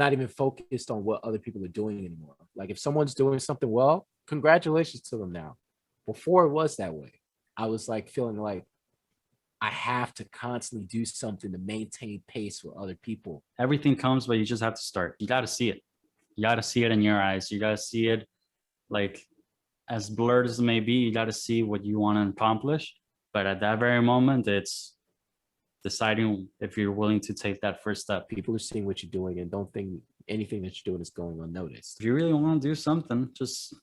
not even focused on what other people are doing anymore. Like if someone's doing something well, congratulations to them now. Before it was that way. I was like feeling like I have to constantly do something to maintain pace with other people. Everything comes, but you just have to start. You got to see it. You got to see it in your eyes. You got to see it like as blurred as it may be. You got to see what you want to accomplish. But at that very moment, it's deciding if you're willing to take that first step. People are seeing what you're doing and don't think anything that you're doing is going unnoticed. If you really want to do something, just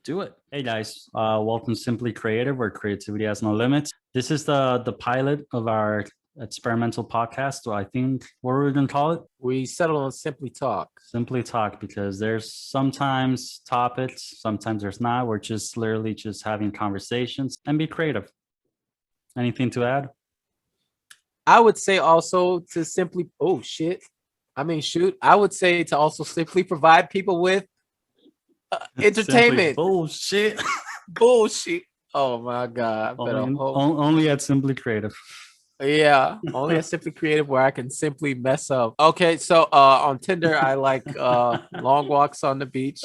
do it. Hey guys, welcome to Simply Creative, where creativity has no limits. This is the pilot of our experimental podcast. So I think, what are we going to call it? We settled on Simply Talk. Simply Talk, because there's sometimes topics, sometimes there's not. We're just literally just having conversations and be creative. Anything to add? I would say also to simply, I would say to also simply provide people with entertainment. Bullshit. Bullshit. Oh my God. Only at Simply Creative. Yeah, only at Simply Creative where I can simply mess up. Okay, so on Tinder, I like long walks on the beach.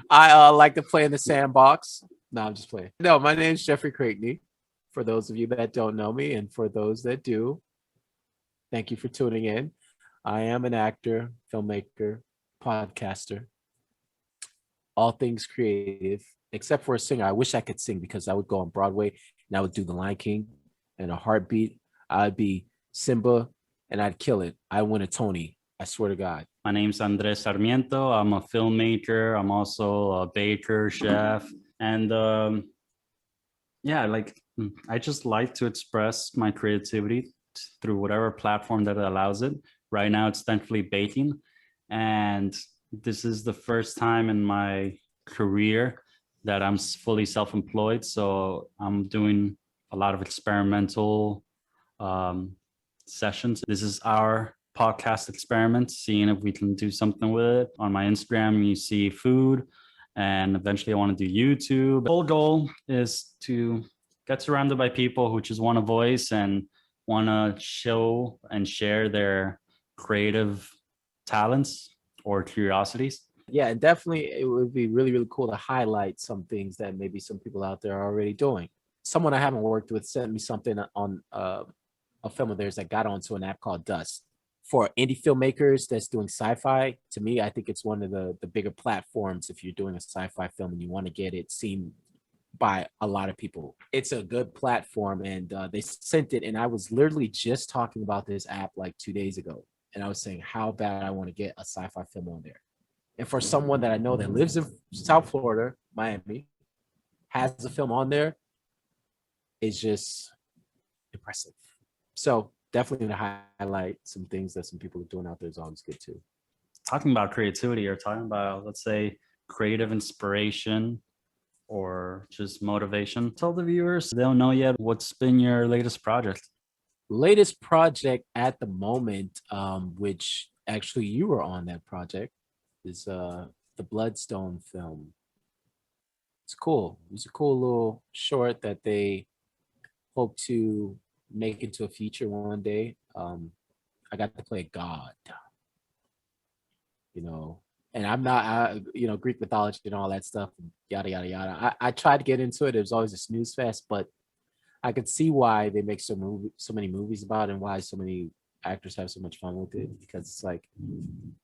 I like to play in the sandbox. No, I'm just playing. No, my name's Jeffrey Creightney. For those of you that don't know me, and for those that do, thank you for tuning in. I am an actor, filmmaker, podcaster, all things creative, except for a singer. I wish I could sing because I would go on Broadway and I would do The Lion King and a heartbeat. I'd be Simba and I'd kill it. I win a Tony. I swear to God. My name's Andres Sarmiento. I'm a filmmaker. I'm also a baker, chef. And I just like to express my creativity through whatever platform that allows it. Right now, it's thankfully baking. And this is the first time in my career that I'm fully self-employed. So I'm doing a lot of experimental sessions. This is our podcast experiment, seeing if we can do something with it. On my Instagram, you see food, and eventually I want to do YouTube. The whole goal is to get surrounded by people who just want a voice and want to show and share their creative talents or curiosities. Yeah, and definitely it would be really, really cool to highlight some things that maybe some people out there are already doing. Someone I haven't worked with sent me something on a film of theirs that got onto an app called Dust. For indie filmmakers that's doing sci-fi, to me, I think it's one of the bigger platforms if you're doing a sci-fi film and you want to get it seen by a lot of people. It's a good platform, and they sent it, and I was literally just talking about this app like 2 days ago, and I was saying how bad I want to get a sci-fi film on there. And for someone that I know that lives in South Florida, Miami, has a film on there, it's just impressive. So definitely to highlight some things that some people are doing out there is always good too. Talking about creativity, or talking about, let's say, creative inspiration or just motivation, tell the viewers, they don't know yet, what's been your latest project? Latest project at the moment, which actually you were on that project, is the Bloodstone film. It's cool. It was a cool little short that they hope to make into a feature one day. I got to play God, and I'm not, Greek mythology and all that stuff, yada, yada, yada. I tried to get into it. It was always a snooze fest, but I could see why they make so many movies about it and why so many actors have so much fun with it, because it's like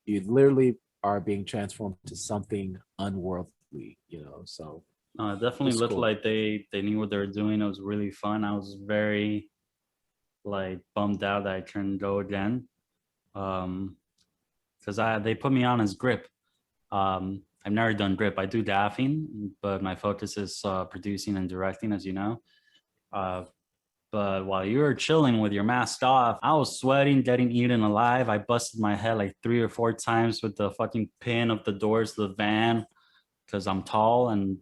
you literally are being transformed to something unworldly, so. It definitely looked cool. Like they knew what they were doing. It was really fun. I was very bummed out that I couldn't go again, because they put me on as grip. I've never done grip. I do gaffing, but my focus is producing and directing, as you know. But while you were chilling with your mask off, I was sweating, getting eaten alive. I busted my head like 3 or 4 times with the fucking pin of the doors of the van because I'm tall and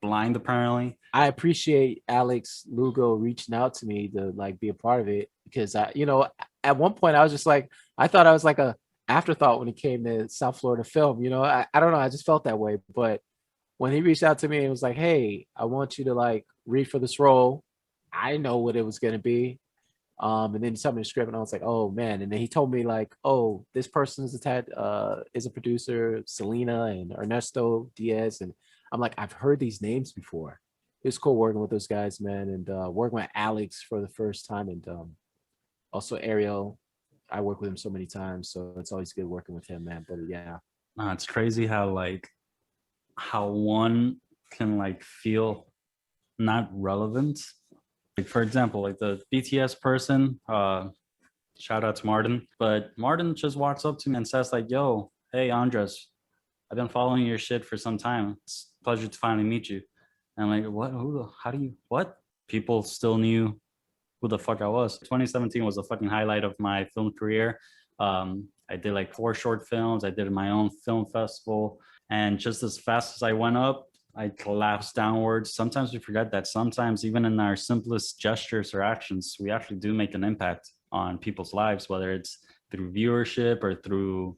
blind, apparently. I appreciate Alex Lugo reaching out to me to be a part of it, because at one point I was just like, I thought I was like a afterthought when it came to South Florida film. I don't know, I just felt that way. But when he reached out to me and was like, hey, I want you to read for this role, I know what it was going to be. And then he told me the script, and I was like, oh man. And then he told me like, oh, this person is is a producer, Selena and Ernesto Diaz, and I'm like, I've heard these names before. It's cool working with those guys, man, and working with Alex for the first time, and also Ariel. I work with him so many times, so it's always good working with him, man. But yeah, It's crazy how one can like feel not relevant. Like for example, like the BTS person, shout out to Martin, but Martin just walks up to me and says like, yo, hey Andres, I've been following your shit for some time. It's a pleasure to finally meet you. And I'm like, what? How do you, what? People still knew who the fuck I was. 2017 was a fucking highlight of my film career. I did like 4 short films. I did my own film festival. And just as fast as I went up, I collapsed downwards. Sometimes we forget that sometimes even in our simplest gestures or actions, we actually do make an impact on people's lives, whether it's through viewership or through,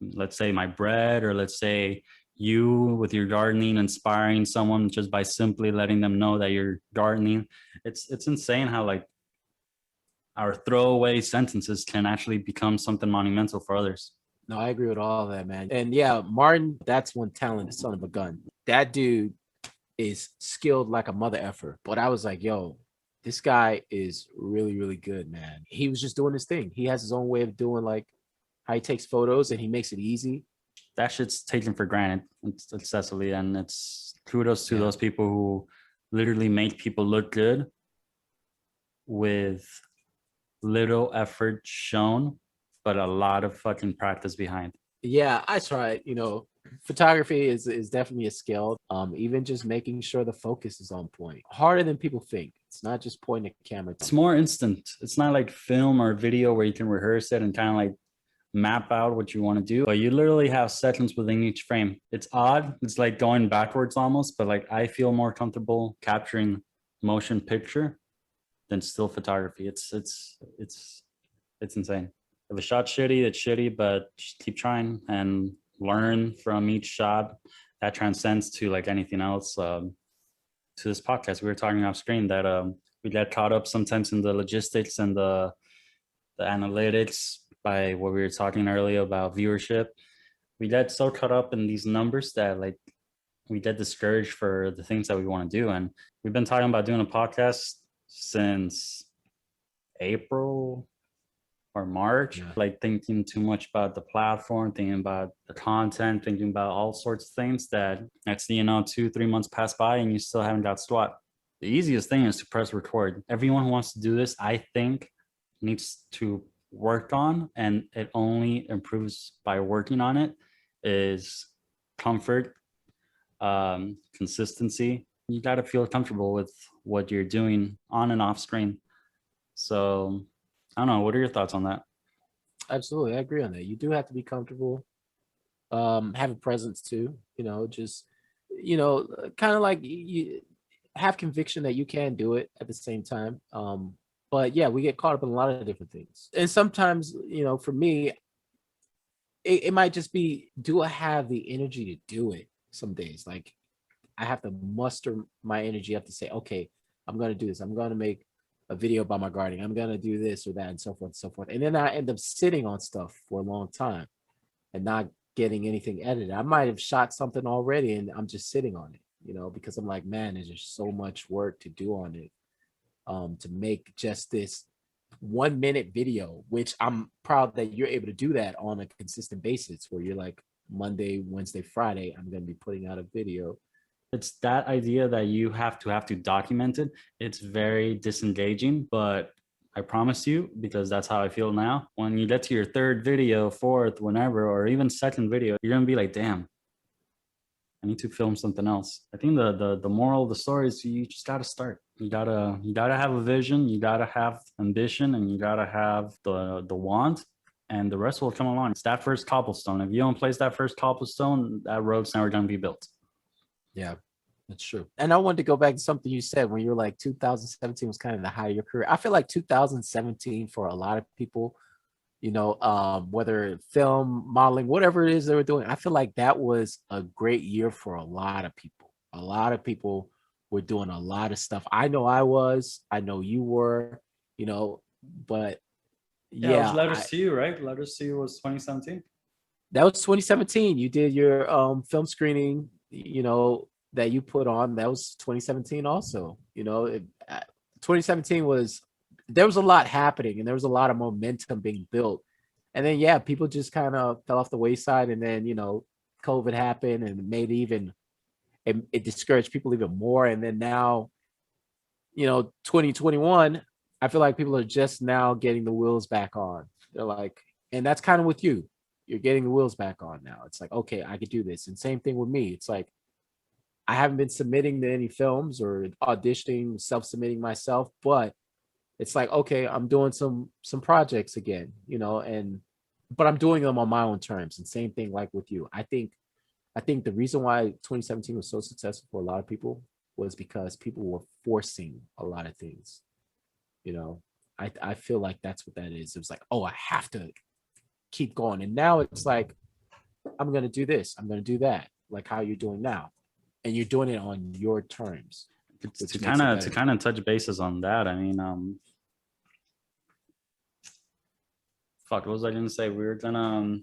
let's say, my bread, or let's say you with your gardening inspiring someone just by simply letting them know that you're gardening. It's insane how like our throwaway sentences can actually become something monumental for others. no, I agree with all that, man. And yeah, Martin, that's one talented son of a gun. That dude is skilled like a mother effer. But I was like, yo, this guy is really, really good, man. He was just doing his thing. He has his own way of doing like how he takes photos and he makes it easy. That shit's taken for granted excessively, and it's kudos to Yeah. those people who literally make people look good with little effort shown, but a lot of fucking practice behind. Yeah, I tried. Photography is definitely a skill. Even just making sure the focus is on point. Harder than people think. It's not just pointing a camera. It's more instant. It's not like film or video where you can rehearse it and kind of like map out what you want to do, but you literally have seconds within each frame. It's odd. It's like going backwards almost, but like I feel more comfortable capturing motion picture than still photography. It's insane. If a shot's shitty, it's shitty, but just keep trying and learn from each shot. That transcends to like anything else. To this podcast, we were talking off screen that we get caught up sometimes in the logistics and the analytics by what we were talking earlier about viewership. We get so caught up in these numbers that like we get discouraged for the things that we want to do. And we've been talking about doing a podcast since April or March, like thinking too much about the platform, thinking about the content, thinking about all sorts of things that next thing you know, 2-3 months pass by and you still haven't got squat. The easiest thing is to press record. Everyone who wants to do this, I think, needs to work on, and it only improves by working on it, is comfort, consistency. You got to feel comfortable with what you're doing on and off screen. So I don't know, what are your thoughts on that? Absolutely, I agree on that. You do have to be comfortable, have a presence too. Just kind of like you have conviction that you can do it at the same time. But yeah, we get caught up in a lot of different things, and sometimes for me, it might just be, do I have the energy to do it? Some days, like I have to muster my energy up to say, okay, I'm gonna do this. I'm gonna make a video about my gardening. I'm gonna do this or that, and so forth and so forth. And then I end up sitting on stuff for a long time and not getting anything edited. I might have shot something already and I'm just sitting on it, because I'm like, man, there's just so much work to do on it. To make just this 1-minute video, which I'm proud that you're able to do that on a consistent basis, where you're like, Monday, Wednesday, Friday, I'm going to be putting out a video. It's that idea that you have to document it. It's very disengaging, but I promise you, because that's how I feel now, when you get to your 3rd video, 4th, whenever, or even 2nd video, you're gonna be like, damn, I need to film something else. I think the moral of the story is you just gotta start. You gotta have a vision, you gotta have ambition, and you gotta have the want, and the rest will come along. It's that first cobblestone. If you don't place that first cobblestone, that road's never gonna be built. Yeah, that's true. And I wanted to go back to something you said when you were like 2017 was kind of the height of your career. I feel like 2017 for a lot of people, whether film, modeling, whatever it is they were doing, I feel like that was a great year for a lot of people. A lot of people were doing a lot of stuff. I know I was, I know you were, But Yeah, it was yeah, Letters to You, right? Letters to You was 2017. that was 2017. You did your film screening, that you put on. That was 2017 also. 2017 was, there was a lot happening and there was a lot of momentum being built. And then yeah, people just kind of fell off the wayside, and then COVID happened and made it discouraged people even more. And then now, 2021, I feel like people are just now getting the wheels back on. They're like, and that's kind of with you. You're getting the wheels back on now. It's like, okay, I could do this. And same thing with me. It's like, I haven't been submitting to any films or auditioning, self-submitting myself, but it's like, okay, I'm doing some projects again, but I'm doing them on my own terms. And same thing like with you. I think the reason why 2017 was so successful for a lot of people was because people were forcing a lot of things. I feel like that's what that is. It was like, oh, I have to keep going. And now it's like, I'm going to do this. I'm going to do that. Like how you're doing now. And you're doing it on your terms. To kind of touch bases on that. I mean, fuck, what was I gonna say? We were gonna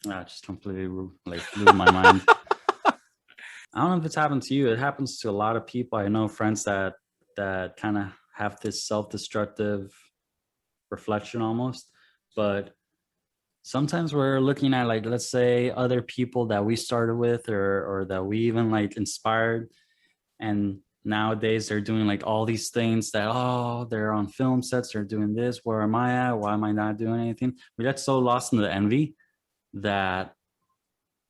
just completely like blew my mind. I don't know if it's happened to you. It happens to a lot of people. I know friends that kind of have this self-destructive reflection almost, but sometimes we're looking at, like, let's say other people that we started with or that we even like inspired, and nowadays they're doing like all these things that, oh, they're on film sets, they're doing this, where am I at, why am I not doing anything? We get so lost in the envy that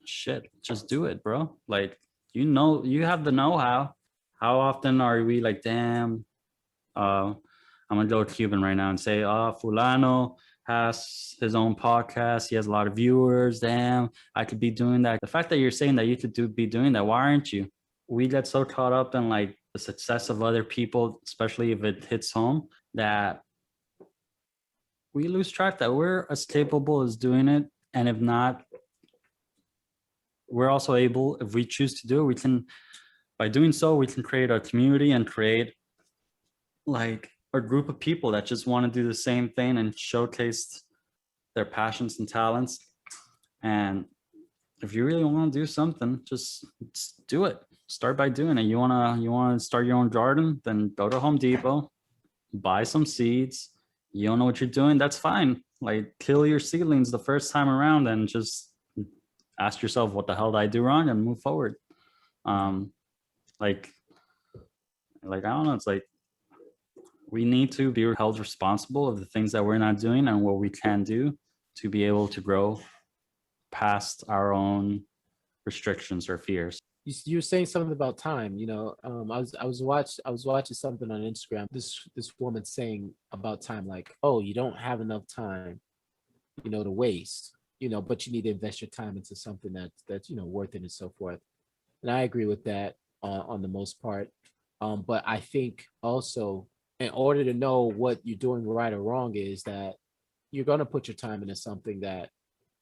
shit, just do it, bro. Like, you have the know-how. How often are we like, damn, I'm gonna go Cuban right now and say, oh, fulano has his own podcast, he has a lot of viewers, damn, I could be doing that. The fact that you're saying that you could be doing that, why aren't you? We get so caught up in like the success of other people, especially if it hits home, that we lose track that we're as capable as doing it. And if not, we're also able, if we choose to do it, we can, by doing so, we can create a community and create like a group of people that just want to do the same thing and showcase their passions and talents. And if you really want to do something, just do it. Start by doing it. You wanna start your own garden, then go to Home Depot, buy some seeds. You don't know what you're doing, that's fine. Like, kill your seedlings the first time around and just ask yourself, what the hell did I do wrong, and move forward. Like I don't know, it's like we need to be held responsible of the things that we're not doing and what we can do to be able to grow past our own restrictions or fears. You were saying something about time. I was watching something on Instagram. This woman saying about time, like, oh, you don't have enough time, to waste, but you need to invest your time into something that's worth it and so forth. And I agree with that on the most part. But I think also, in order to know what you're doing right or wrong, is that you're gonna put your time into something that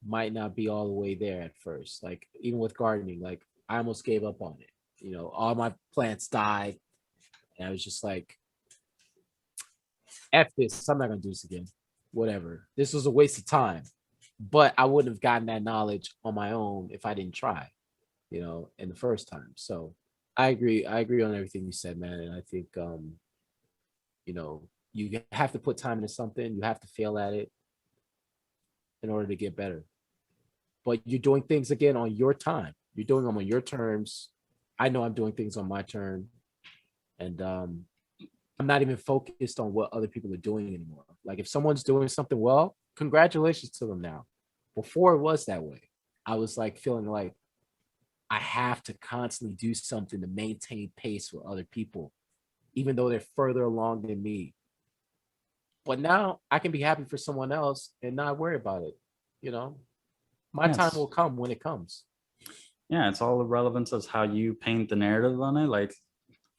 might not be all the way there at first. Like even with gardening, like I almost gave up on it. All my plants died, and I was just like, "F this! I'm not gonna do this again. Whatever. This was a waste of time." But I wouldn't have gotten that knowledge on my own if I didn't try, in the first time. So I agree. I agree on everything you said, man. And I think, you have to put time into something. You have to fail at it in order to get better. But you're doing things again on your time. You're doing them on your terms. I know I'm doing things on my turn, and I'm not even focused on what other people are doing anymore. Like if someone's doing something well, congratulations to them now. Before it was that way. I was like feeling like I have to constantly do something to maintain pace with other people, even though they're further along than me. But now I can be happy for someone else and not worry about it. My time will come when it comes. Yeah, it's all the relevance of how you paint the narrative on it. Like,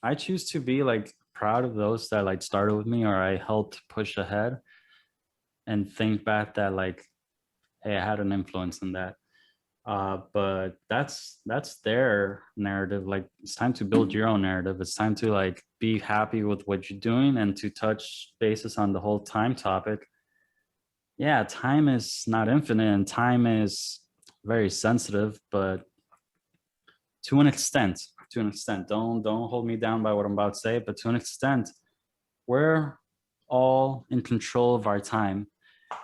I choose to be like proud of those that like started with me or I helped push ahead, and think back that like, hey, I had an influence in that. But that's their narrative. Like, it's time to build your own narrative. It's time to like be happy with what you're doing. And to touch bases on the whole time topic, yeah, time is not infinite and time is very sensitive, but to an extent, don't hold me down by what I'm about to say, but to an extent, we're all in control of our time.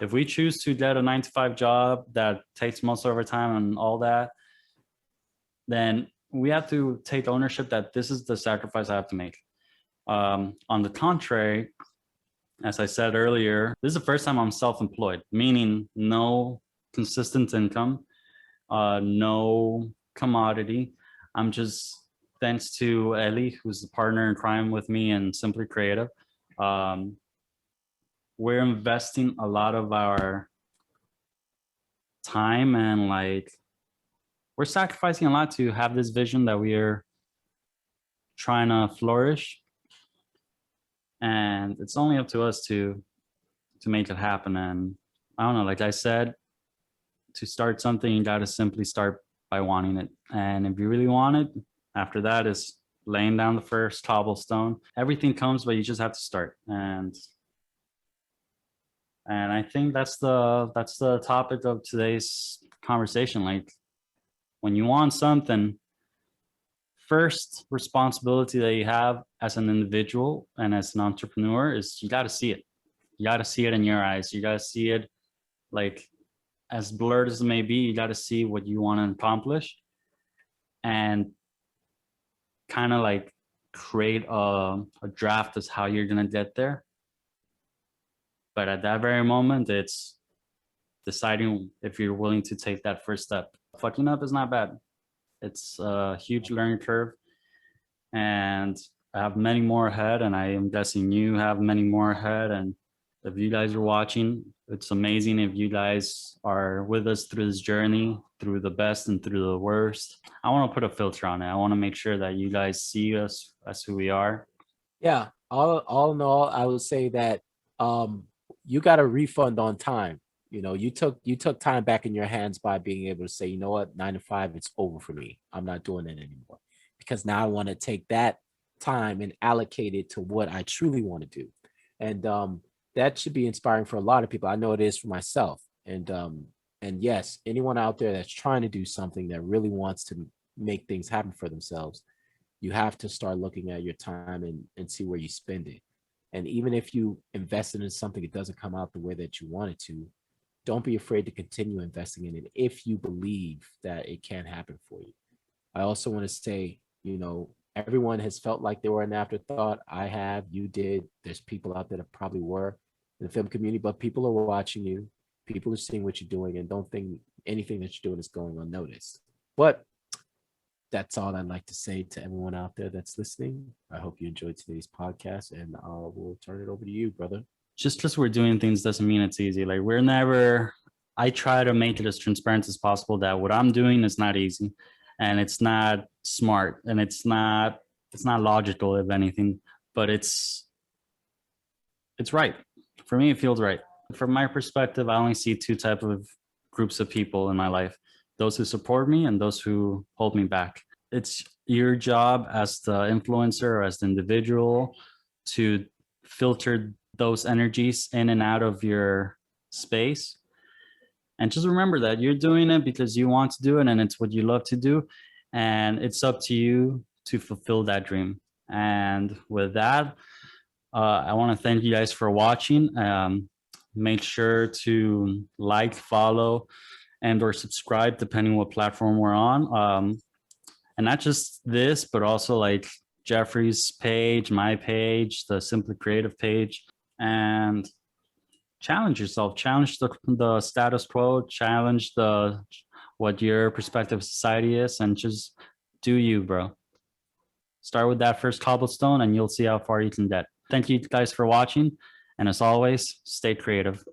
If we choose to get a 9-to-5 job that takes most of our time and all that, then we have to take ownership that this is the sacrifice I have to make. On the contrary, as I said earlier, this is the first time I'm self-employed, meaning no consistent income, no commodity. I'm just, thanks to Ellie, who's the partner in crime with me and Simply Creative, we're investing a lot of our time and like we're sacrificing a lot to have this vision that we are trying to flourish. And it's only up to us to make it happen. And I don't know, like I said, to start something, you got to simply start by wanting it. And if you really want it, after that is laying down the first cobblestone. Everything comes, but you just have to start. And I think that's the topic of today's conversation. Like, when you want something, first responsibility that you have as an individual and as an entrepreneur is you got to see it. You got to see it in your eyes. You got to see it, like, as blurred as it may be, you got to see what you want to accomplish and kind of like create a draft as how you're going to get there. But at that very moment, it's deciding if you're willing to take that first step. Fucking up is not bad. It's a huge learning curve. And I have many more ahead, and I am guessing you have many more ahead. And if you guys are watching, it's amazing if you guys are with us through this journey, through the best and through the worst. I want to put a filter on it. I want to make sure that you guys see us as who we are. Yeah. All in all, I would say that you got a refund on time. You know, you took time back in your hands by being able to say, you know what, 9 to 5, it's over for me. I'm not doing it anymore, because now I want to take that time and allocate it to what I truly want to do. And that should be inspiring for a lot of people. I know it is for myself. And yes, anyone out there that's trying to do something, that really wants to make things happen for themselves, you have to start looking at your time and see where you spend it. And even if you invested in something, it doesn't come out the way that you want it to, don't be afraid to continue investing in it if you believe that it can happen for you. I also want to say, you know, everyone has felt like they were an afterthought. I have, you did. There's people out there that probably were in the film community, but people are watching you. People are seeing what you're doing, and don't think anything that you're doing is going unnoticed. But that's all I'd like to say to everyone out there that's listening. I hope you enjoyed today's podcast, and we'll turn it over to you, brother. Just because we're doing things doesn't mean it's easy. Like, I try to make it as transparent as possible that what I'm doing is not easy, and it's not smart, and it's not logical, if anything, but it's right. For me, it feels right. From my perspective, I only see two types of groups of people in my life: those who support me and those who hold me back. It's your job as the influencer or as the individual to filter those energies in and out of your space. And just remember that you're doing it because you want to do it and it's what you love to do. And it's up to you to fulfill that dream. And with that, I want to thank you guys for watching. Make sure to like, follow, and or subscribe, depending what platform we're on. And not just this, but also like Jeffrey's page, my page, the Simply Creative page. And challenge yourself, challenge the status quo, challenge what your perspective of society is, and just do you, bro. Start with that first cobblestone and you'll see how far you can get. Thank you guys for watching. And as always, stay creative.